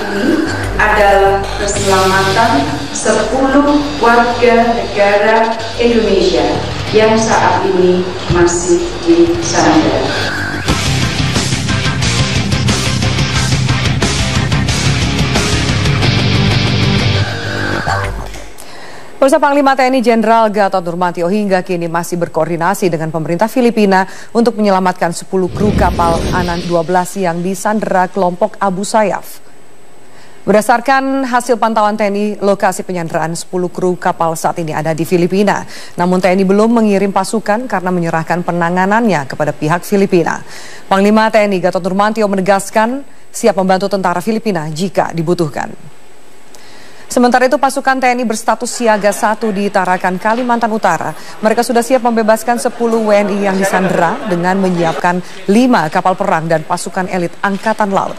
ini adalah keselamatan 10 warga negara Indonesia yang saat ini masih disandra. Pemirsa, Panglima TNI Jenderal Gatot Nurmantio hingga kini masih berkoordinasi dengan pemerintah Filipina untuk menyelamatkan 10 kru kapal Anan 12 yang disandera kelompok Abu Sayyaf. Berdasarkan hasil pantauan TNI, lokasi penyanderaan 10 kru kapal saat ini ada di Filipina. Namun TNI belum mengirim pasukan karena menyerahkan penanganannya kepada pihak Filipina. Panglima TNI Gatot Nurmantio menegaskan siap membantu tentara Filipina jika dibutuhkan. Sementara itu pasukan TNI berstatus siaga 1 di Tarakan, Kalimantan Utara. Mereka sudah siap membebaskan 10 WNI yang disandera dengan menyiapkan 5 kapal perang dan pasukan elit Angkatan Laut.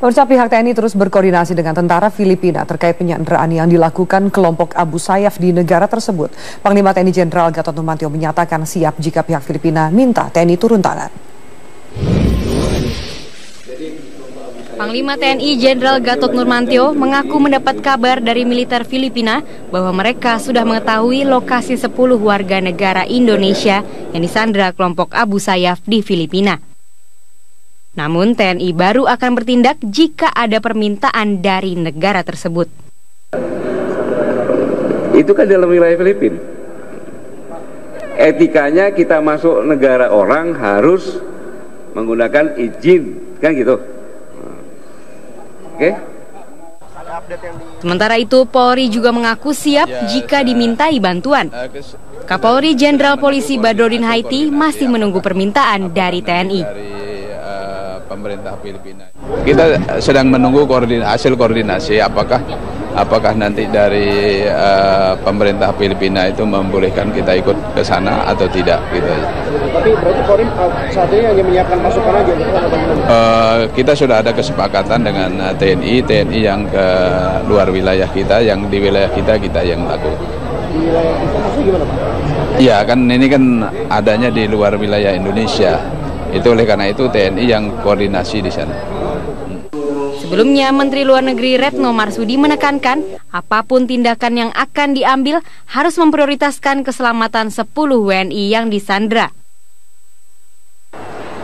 Pemirsa, pihak TNI terus berkoordinasi dengan tentara Filipina terkait penyanderaan yang dilakukan kelompok Abu Sayyaf di negara tersebut. Panglima TNI Jenderal Gatot Nurmantio menyatakan siap jika pihak Filipina minta TNI turun tangan. Panglima TNI Jenderal Gatot Nurmantio mengaku mendapat kabar dari militer Filipina bahwa mereka sudah mengetahui lokasi 10 warga negara Indonesia yang disandera kelompok Abu Sayyaf di Filipina. Namun TNI baru akan bertindak jika ada permintaan dari negara tersebut. Itu kan dalam wilayah Filipina. Etikanya kita masuk negara orang harus menggunakan izin, kan gitu. Oke. Sementara itu, Polri juga mengaku siap jika dimintai bantuan. Kapolri Jenderal Polisi Badrodin Haiti masih menunggu permintaan dari TNI. Pemerintah Filipina. Kita sedang menunggu hasil koordinasi apakah nanti dari pemerintah Filipina itu membolehkan kita ikut ke sana atau tidak gitu. Tapi berarti Polri saat ini hanya menyiapkan pasukan aja. Kita sudah ada kesepakatan dengan TNI yang ke luar wilayah kita, yang di wilayah kita yang laku. Di wilayah kita maksudnya gimana, Pak? Iya, kan ini kan adanya di luar wilayah Indonesia. Itu oleh karena itu TNI yang koordinasi di sana. Sebelumnya, Menteri Luar Negeri Retno Marsudi menekankan apapun tindakan yang akan diambil harus memprioritaskan keselamatan 10 WNI yang disandera.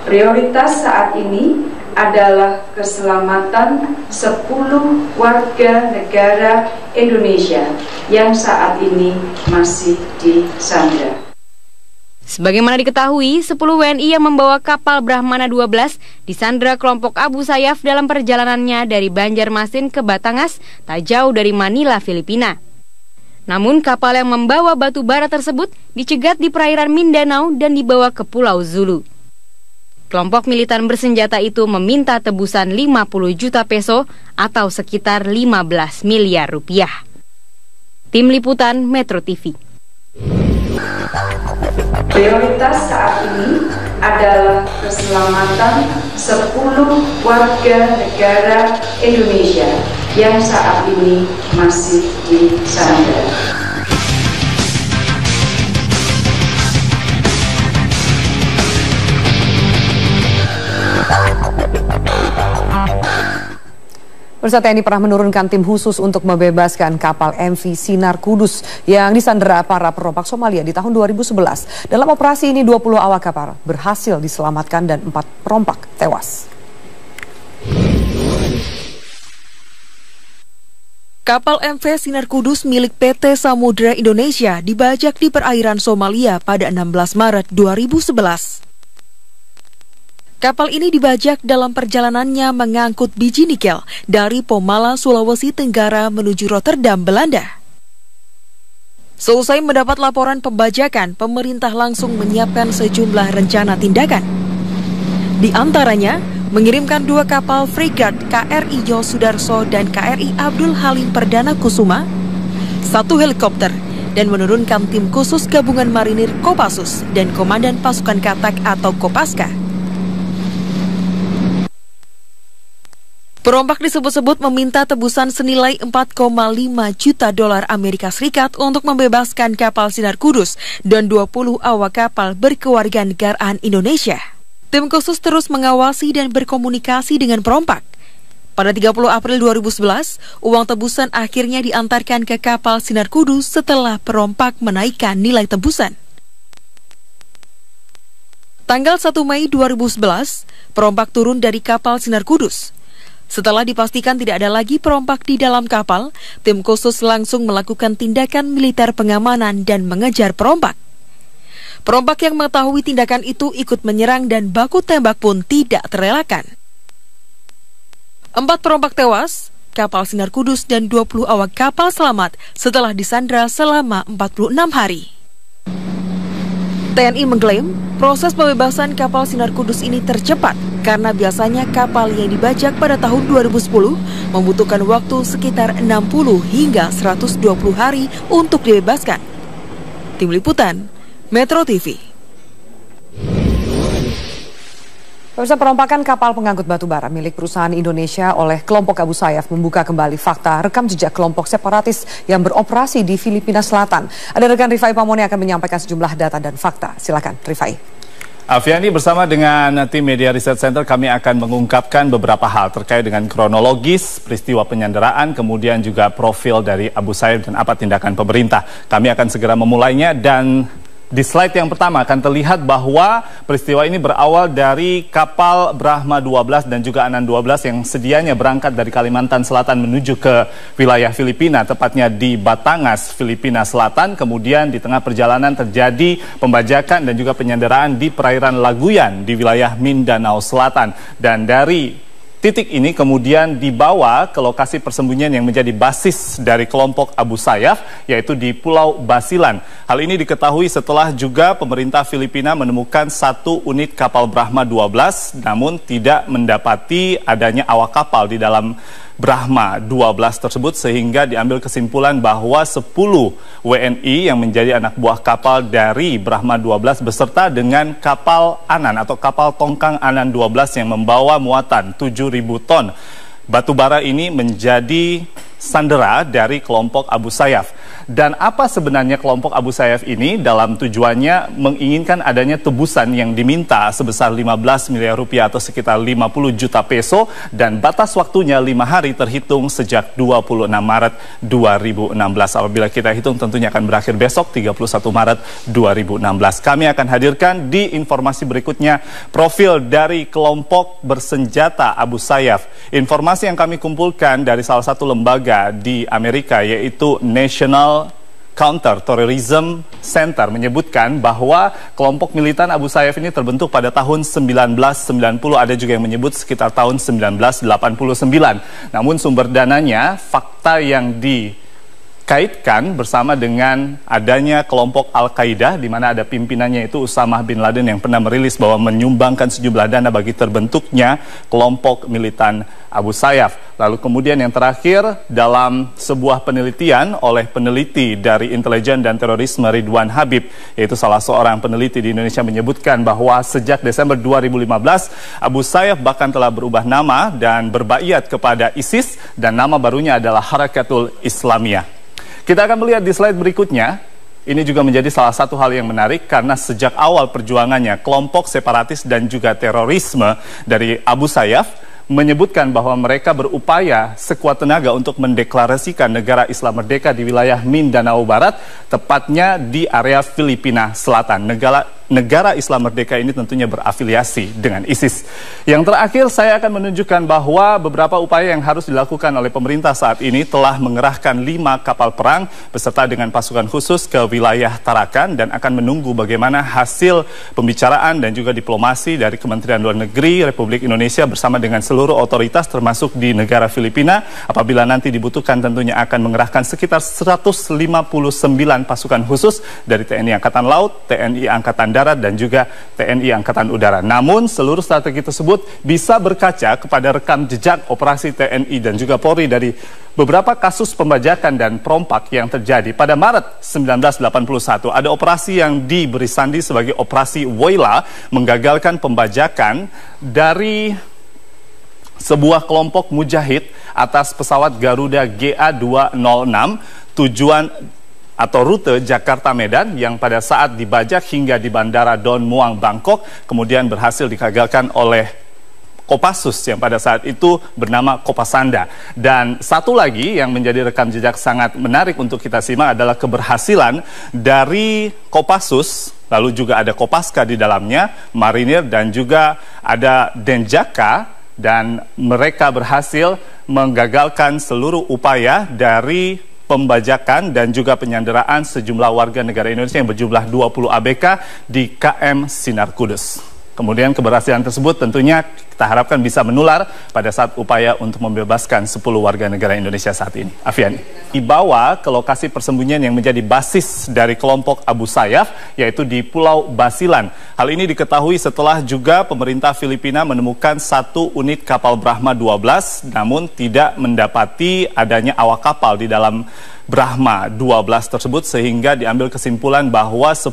Prioritas saat ini adalah keselamatan 10 warga negara Indonesia yang saat ini masih disandera. Sebagaimana diketahui, 10 WNI yang membawa kapal Brahmana 12 disandera kelompok Abu Sayyaf dalam perjalanannya dari Banjarmasin ke Batangas, tak jauh dari Manila, Filipina. Namun kapal yang membawa batu bara tersebut dicegat di perairan Mindanao dan dibawa ke Pulau Zulu. Kelompok militan bersenjata itu meminta tebusan 50 juta peso atau sekitar 15 miliar rupiah. Tim Liputan Metro TV. Prioritas saat ini adalah keselamatan 10 warga negara Indonesia yang saat ini masih disandera. Pemirsa, TNI pernah menurunkan tim khusus untuk membebaskan kapal MV Sinar Kudus yang disandera para perompak Somalia di tahun 2011. Dalam operasi ini 20 awak kapal berhasil diselamatkan dan 4 perompak tewas. Kapal MV Sinar Kudus milik PT Samudra Indonesia dibajak di perairan Somalia pada 16 Maret 2011. Kapal ini dibajak dalam perjalanannya mengangkut biji nikel dari Pomala, Sulawesi Tenggara menuju Rotterdam, Belanda. Selesai mendapat laporan pembajakan, pemerintah langsung menyiapkan sejumlah rencana tindakan. Di antaranya, mengirimkan 2 kapal fregat KRI Yosudarso dan KRI Abdul Halim Perdana Kusuma, 1 helikopter, dan menurunkan tim khusus gabungan marinir Kopassus dan Komandan Pasukan Katak atau Kopaska. Perompak disebut-sebut meminta tebusan senilai 4,5 juta dolar Amerika Serikat untuk membebaskan kapal Sinar Kudus dan 20 awak kapal berkewarganegaraan Indonesia. Tim khusus terus mengawasi dan berkomunikasi dengan perompak. Pada 30 April 2011, uang tebusan akhirnya diantarkan ke kapal Sinar Kudus setelah perompak menaikkan nilai tebusan. Tanggal 1 Mei 2011, perompak turun dari kapal Sinar Kudus. Setelah dipastikan tidak ada lagi perompak di dalam kapal, tim khusus langsung melakukan tindakan militer pengamanan dan mengejar perompak. Perompak yang mengetahui tindakan itu ikut menyerang dan baku tembak pun tidak terelakkan. 4 perompak tewas, kapal Sinar Kudus dan 20 awak kapal selamat setelah disandra selama 46 hari. TNI mengklaim proses pembebasan kapal Sinar Kudus ini tercepat karena biasanya kapal yang dibajak pada tahun 2010 membutuhkan waktu sekitar 60 hingga 120 hari untuk dibebaskan. Tim Liputan Metro TV. Pemirsa, perompakan kapal pengangkut batu bara milik perusahaan Indonesia oleh kelompok Abu Sayyaf membuka kembali fakta rekam jejak kelompok separatis yang beroperasi di Filipina Selatan. Ada rekan Rifai Pamoni akan menyampaikan sejumlah data dan fakta. Silakan, Rifai. Aviani, bersama dengan tim Media Research Center kami akan mengungkapkan beberapa hal terkait dengan kronologis peristiwa penyanderaan, kemudian juga profil dari Abu Sayyaf dan apa tindakan pemerintah. Kami akan segera memulainya dan di slide yang pertama akan terlihat bahwa peristiwa ini berawal dari kapal Brahma 12 dan juga Anan 12 yang sedianya berangkat dari Kalimantan Selatan menuju ke wilayah Filipina, tepatnya di Batangas, Filipina Selatan. Kemudian di tengah perjalanan terjadi pembajakan dan juga penyanderaan di perairan Laguyan di wilayah Mindanao Selatan. Dan dari titik ini kemudian dibawa ke lokasi persembunyian yang menjadi basis dari kelompok Abu Sayyaf, yaitu di Pulau Basilan. Hal ini diketahui setelah juga pemerintah Filipina menemukan 1 unit kapal Brahma 12, namun tidak mendapati adanya awak kapal di dalam Brahma 12 tersebut, sehingga diambil kesimpulan bahwa 10 WNI yang menjadi anak buah kapal dari Brahma 12 beserta dengan kapal Anan atau kapal tongkang Anan 12 yang membawa muatan 7.000 ton batu bara ini menjadi sandera dari kelompok Abu Sayyaf. Dan apa sebenarnya kelompok Abu Sayyaf ini? Dalam tujuannya menginginkan adanya tebusan yang diminta sebesar 15 miliar rupiah atau sekitar 50 juta peso, dan batas waktunya 5 hari terhitung sejak 26 Maret 2016. Apabila kita hitung tentunya akan berakhir besok 31 Maret 2016. Kami akan hadirkan di informasi berikutnya profil dari kelompok bersenjata Abu Sayyaf. Informasi yang kami kumpulkan dari salah satu lembaga di Amerika, yaitu National Counter-Terrorism Center, menyebutkan bahwa kelompok militan Abu Sayyaf ini terbentuk pada tahun 1990, ada juga yang menyebut sekitar tahun 1989. Namun sumber dananya, fakta yang dikaitkan bersama dengan adanya kelompok Al-Qaeda, di mana ada pimpinannya itu Usamah bin Laden yang pernah merilis bahwa menyumbangkan sejumlah dana bagi terbentuknya kelompok militan Abu Sayyaf. Lalu kemudian yang terakhir, dalam sebuah penelitian oleh peneliti dari intelijen dan terorisme Ridwan Habib, yaitu salah seorang peneliti di Indonesia, menyebutkan bahwa sejak Desember 2015 Abu Sayyaf bahkan telah berubah nama dan berbaiat kepada ISIS, dan nama barunya adalah Harakatul Islamiyah. Kita akan melihat di slide berikutnya. Ini juga menjadi salah satu hal yang menarik karena sejak awal perjuangannya kelompok separatis dan juga terorisme dari Abu Sayyaf menyebutkan bahwa mereka berupaya sekuat tenaga untuk mendeklarasikan negara Islam merdeka di wilayah Mindanao Barat, tepatnya di area Filipina Selatan. Negara Islam merdeka ini tentunya berafiliasi dengan ISIS. Yang terakhir, saya akan menunjukkan bahwa beberapa upaya yang harus dilakukan oleh pemerintah saat ini telah mengerahkan 5 kapal perang beserta dengan pasukan khusus ke wilayah Tarakan, dan akan menunggu bagaimana hasil pembicaraan dan juga diplomasi dari Kementerian Luar Negeri Republik Indonesia bersama dengan seluruh otoritas termasuk di negara Filipina. Apabila nanti dibutuhkan tentunya akan mengerahkan sekitar 159 pasukan khusus dari TNI Angkatan Laut, TNI Angkatan Darat, dan juga TNI Angkatan Udara. Namun seluruh strategi tersebut bisa berkaca kepada rekam jejak operasi TNI dan juga Polri dari beberapa kasus pembajakan dan perompak yang terjadi. Pada Maret 1981 ada operasi yang diberi sandi sebagai operasi Woyla, menggagalkan pembajakan dari sebuah kelompok mujahid atas pesawat Garuda GA206. Tujuan atau rute Jakarta-Medan yang pada saat dibajak hingga di Bandara Don Muang, Bangkok, kemudian berhasil digagalkan oleh Kopassus yang pada saat itu bernama Kopasanda. Dan satu lagi yang menjadi rekam jejak sangat menarik untuk kita simak adalah keberhasilan dari Kopassus, lalu juga ada Kopaska di dalamnya, Marinir dan juga ada Denjaka, dan mereka berhasil menggagalkan seluruh upaya dari pembajakan dan juga penyanderaan sejumlah warga negara Indonesia yang berjumlah 20 ABK di KM Sinar Kudus. Kemudian keberhasilan tersebut tentunya kita harapkan bisa menular pada saat upaya untuk membebaskan 10 warga negara Indonesia saat ini. Afiani. Dibawa ke lokasi persembunyian yang menjadi basis dari kelompok Abu Sayyaf, yaitu di Pulau Basilan. Hal ini diketahui setelah juga pemerintah Filipina menemukan satu unit kapal Brahma 12, namun tidak mendapati adanya awak kapal di dalam Brahma 12 tersebut, sehingga diambil kesimpulan bahwa 10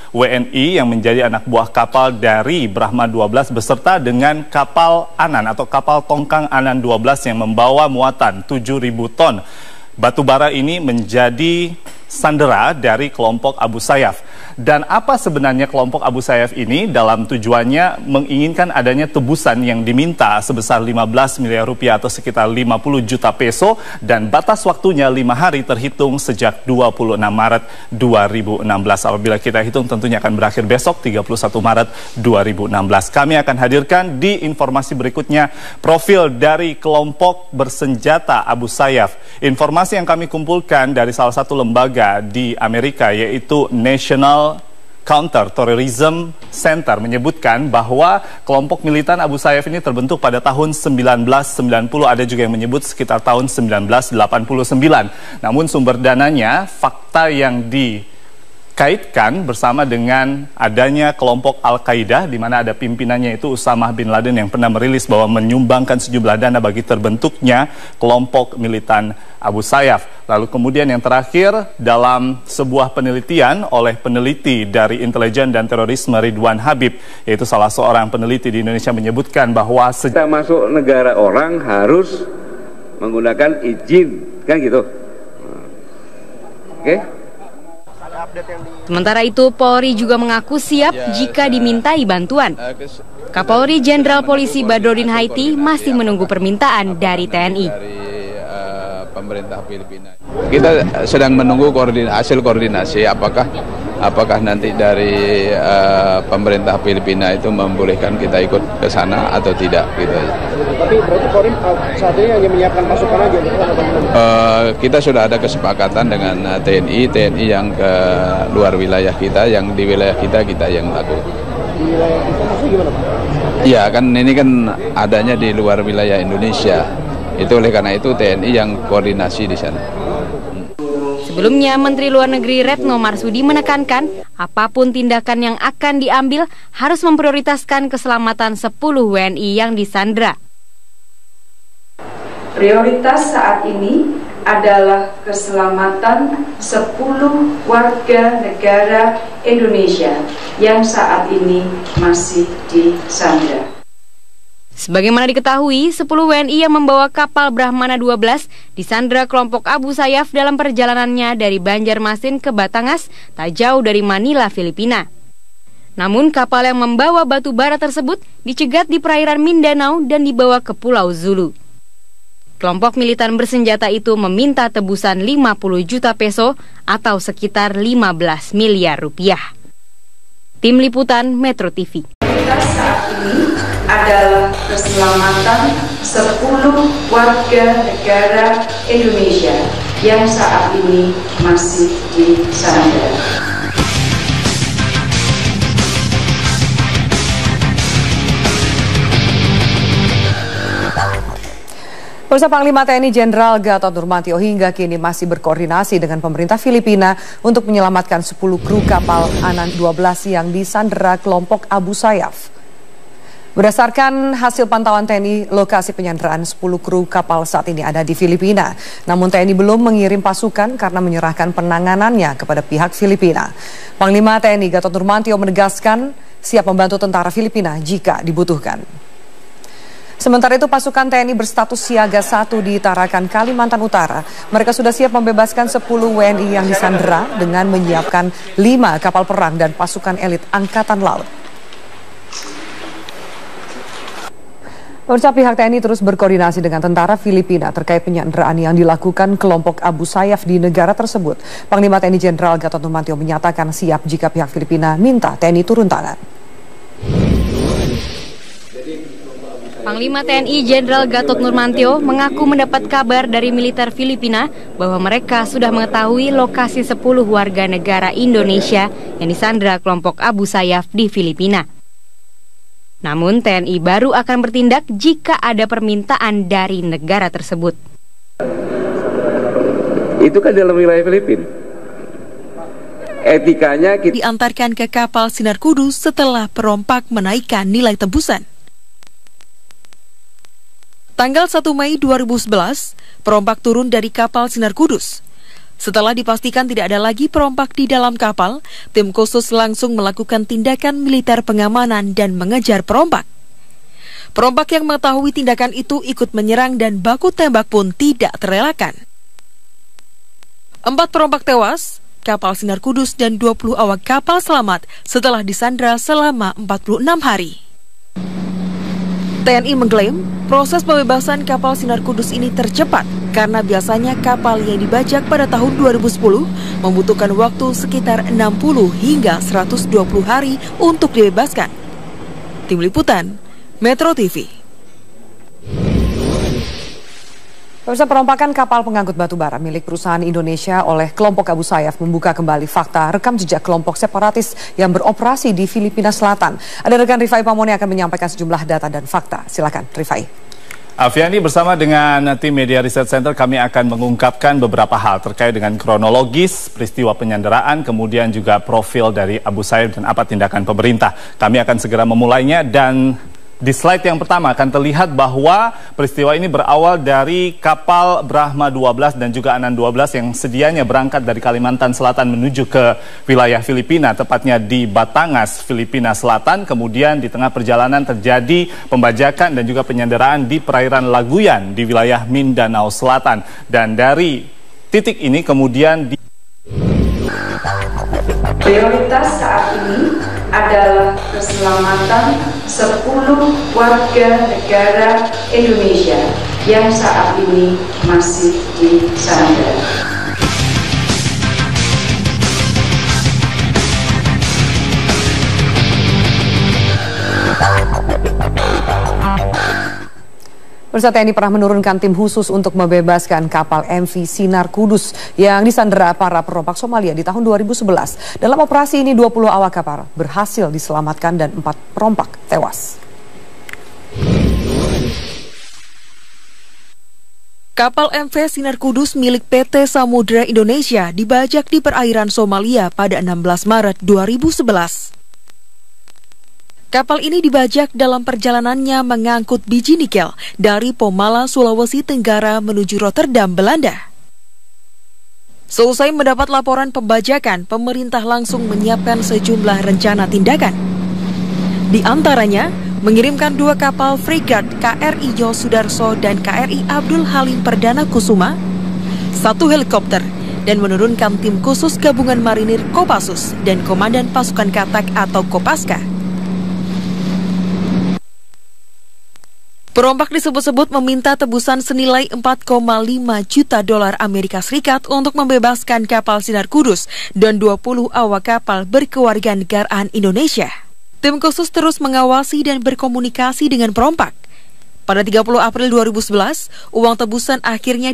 WNI yang menjadi anak buah kapal dari Brahma 12 beserta dengan kapal Anan atau kapal tongkang Anan 12 yang membawa muatan 7.000 ton batu bara ini menjadi sandera dari kelompok Abu Sayyaf. Dan apa sebenarnya kelompok Abu Sayyaf ini? Dalam tujuannya menginginkan adanya tebusan yang diminta sebesar 15 miliar rupiah atau sekitar 50 juta peso, dan batas waktunya 5 hari terhitung sejak 26 Maret 2016. Apabila kita hitung tentunya akan berakhir besok 31 Maret 2016. Kami akan hadirkan di informasi berikutnya profil dari kelompok bersenjata Abu Sayyaf. Informasi yang kami kumpulkan dari salah satu lembaga di Amerika, yaitu National Counter Terrorism Center, menyebutkan bahwa kelompok militan Abu Sayyaf ini terbentuk pada tahun 1990, ada juga yang menyebut sekitar tahun 1989. Namun sumber dananya, fakta yang dikaitkan bersama dengan adanya kelompok Al-Qaeda, di mana ada pimpinannya itu Usamah bin Laden yang pernah merilis bahwa menyumbangkan sejumlah dana bagi terbentuknya kelompok militan Abu Sayyaf. Lalu kemudian yang terakhir, dalam sebuah penelitian oleh peneliti dari intelijen dan terorisme Ridwan Habib, yaitu salah seorang peneliti di Indonesia, menyebutkan bahwa kita masuk negara orang harus menggunakan izin, kan gitu. Oke? Sementara itu, Polri juga mengaku siap jika dimintai bantuan. Kapolri Jenderal Polisi Badrodin Haiti masih menunggu permintaan dari TNI. Pemerintah Filipina. Kita sedang menunggu hasil koordinasi apakah nanti dari pemerintah Filipina itu membolehkan kita ikut ke sana atau tidak gitu. Tapi berarti Polri saat ini hanya menyiapkan pasukan aja. Kita sudah ada kesepakatan dengan TNI yang ke luar wilayah kita, yang di wilayah kita yang lakukan. Di wilayah kita maksudnya gimana, Pak? Iya, kan ini kan adanya di luar wilayah Indonesia. Itu oleh karena itu TNI yang koordinasi di sana. Sebelumnya, Menteri Luar Negeri Retno Marsudi menekankan apapun tindakan yang akan diambil harus memprioritaskan keselamatan 10 WNI yang disandra. Prioritas saat ini adalah keselamatan 10 warga negara Indonesia yang saat ini masih disandra. Sebagaimana diketahui, 10 WNI yang membawa kapal Brahmana 12 disandra kelompok Abu Sayyaf dalam perjalanannya dari Banjarmasin ke Batangas, tak jauh dari Manila, Filipina. Namun kapal yang membawa batu bara tersebut dicegat di perairan Mindanao dan dibawa ke Pulau Zulu. Kelompok militan bersenjata itu meminta tebusan 50 juta peso atau sekitar 15 miliar rupiah. Tim Liputan Metro TV. Saat ini adalah keselamatan 10 warga negara Indonesia yang saat ini masih disandra. Pemirsa, Panglima TNI Jenderal Gatot Nurmantio hingga kini masih berkoordinasi dengan pemerintah Filipina untuk menyelamatkan 10 kru kapal Anan 12 yang disandera kelompok Abu Sayyaf. Berdasarkan hasil pantauan TNI, lokasi penyanderaan 10 kru kapal saat ini ada di Filipina. Namun TNI belum mengirim pasukan karena menyerahkan penanganannya kepada pihak Filipina. Panglima TNI Gatot Nurmantio menegaskan siap membantu tentara Filipina jika dibutuhkan. Sementara itu pasukan TNI berstatus siaga 1 di Tarakan, Kalimantan Utara. Mereka sudah siap membebaskan 10 WNI yang disandera dengan menyiapkan 5 kapal perang dan pasukan elit Angkatan Laut. Pemirsa, pihak TNI terus berkoordinasi dengan tentara Filipina terkait penyanderaan yang dilakukan kelompok Abu Sayyaf di negara tersebut. Panglima TNI Jenderal Gatot Nurmantio menyatakan siap jika pihak Filipina minta TNI turun tangan. Panglima TNI Jenderal Gatot Nurmantio mengaku mendapat kabar dari militer Filipina bahwa mereka sudah mengetahui lokasi 10 warga negara Indonesia yang disandera kelompok Abu Sayyaf di Filipina. Namun TNI baru akan bertindak jika ada permintaan dari negara tersebut. Itu kan dalam wilayah Filipina. Etikanya kita diantarkan ke kapal Sinar Kudus setelah perompak menaikkan nilai tebusan. Tanggal 1 Mei 2011, perompak turun dari kapal Sinar Kudus. Setelah dipastikan tidak ada lagi perompak di dalam kapal, tim khusus langsung melakukan tindakan militer pengamanan dan mengejar perompak. Perompak yang mengetahui tindakan itu ikut menyerang dan baku tembak pun tidak terelakkan. 4 perompak tewas, kapal Sinar Kudus dan 20 awak kapal selamat setelah disandra selama 46 hari. TNI mengklaim proses pembebasan kapal Sinar Kudus ini tercepat karena biasanya kapal yang dibajak pada tahun 2010 membutuhkan waktu sekitar 60 hingga 120 hari untuk dibebaskan. Tim Liputan, Metro TV. Pemirsa, perompakan kapal pengangkut batu bara milik perusahaan Indonesia oleh kelompok Abu Sayyaf membuka kembali fakta rekam jejak kelompok separatis yang beroperasi di Filipina Selatan. Ada rekan Rifai Pamoni akan menyampaikan sejumlah data dan fakta. Silakan, Rifai. Aviani, bersama dengan tim Media Research Center kami akan mengungkapkan beberapa hal terkait dengan kronologis peristiwa penyanderaan, kemudian juga profil dari Abu Sayyaf dan apa tindakan pemerintah. Kami akan segera memulainya dan di slide yang pertama akan terlihat bahwa peristiwa ini berawal dari kapal Brahma 12 dan juga Anan 12 yang sedianya berangkat dari Kalimantan Selatan menuju ke wilayah Filipina, tepatnya di Batangas, Filipina Selatan. Kemudian di tengah perjalanan terjadi pembajakan dan juga penyanderaan di perairan Laguyan di wilayah Mindanao Selatan. Dan dari titik ini kemudian prioritas saat ini adalah keselamatan 10 warga negara Indonesia yang saat ini masih disandera. Pemirsa, TNI pernah menurunkan tim khusus untuk membebaskan kapal MV Sinar Kudus yang disandera para perompak Somalia di tahun 2011. Dalam operasi ini 20 awak kapal berhasil diselamatkan dan 4 perompak tewas. Kapal MV Sinar Kudus milik PT Samudra Indonesia dibajak di perairan Somalia pada 16 Maret 2011. Kapal ini dibajak dalam perjalanannya mengangkut biji nikel dari Pomala, Sulawesi Tenggara menuju Rotterdam, Belanda. Seusai mendapat laporan pembajakan, pemerintah langsung menyiapkan sejumlah rencana tindakan. Di antaranya, mengirimkan 2 kapal fregat KRI Yosudarso dan KRI Abdul Halim Perdana Kusuma, 1 helikopter, dan menurunkan tim khusus gabungan marinir Kopassus dan Komandan Pasukan Katak atau Kopaska. Perompak disebut-sebut meminta tebusan senilai 4,5 juta dolar Amerika Serikat untuk membebaskan kapal Sinar Kudus dan 20 awak kapal berkewarganegaraan Indonesia. Tim khusus terus mengawasi dan berkomunikasi dengan perompak. Pada 30 April 2011, uang tebusan akhirnya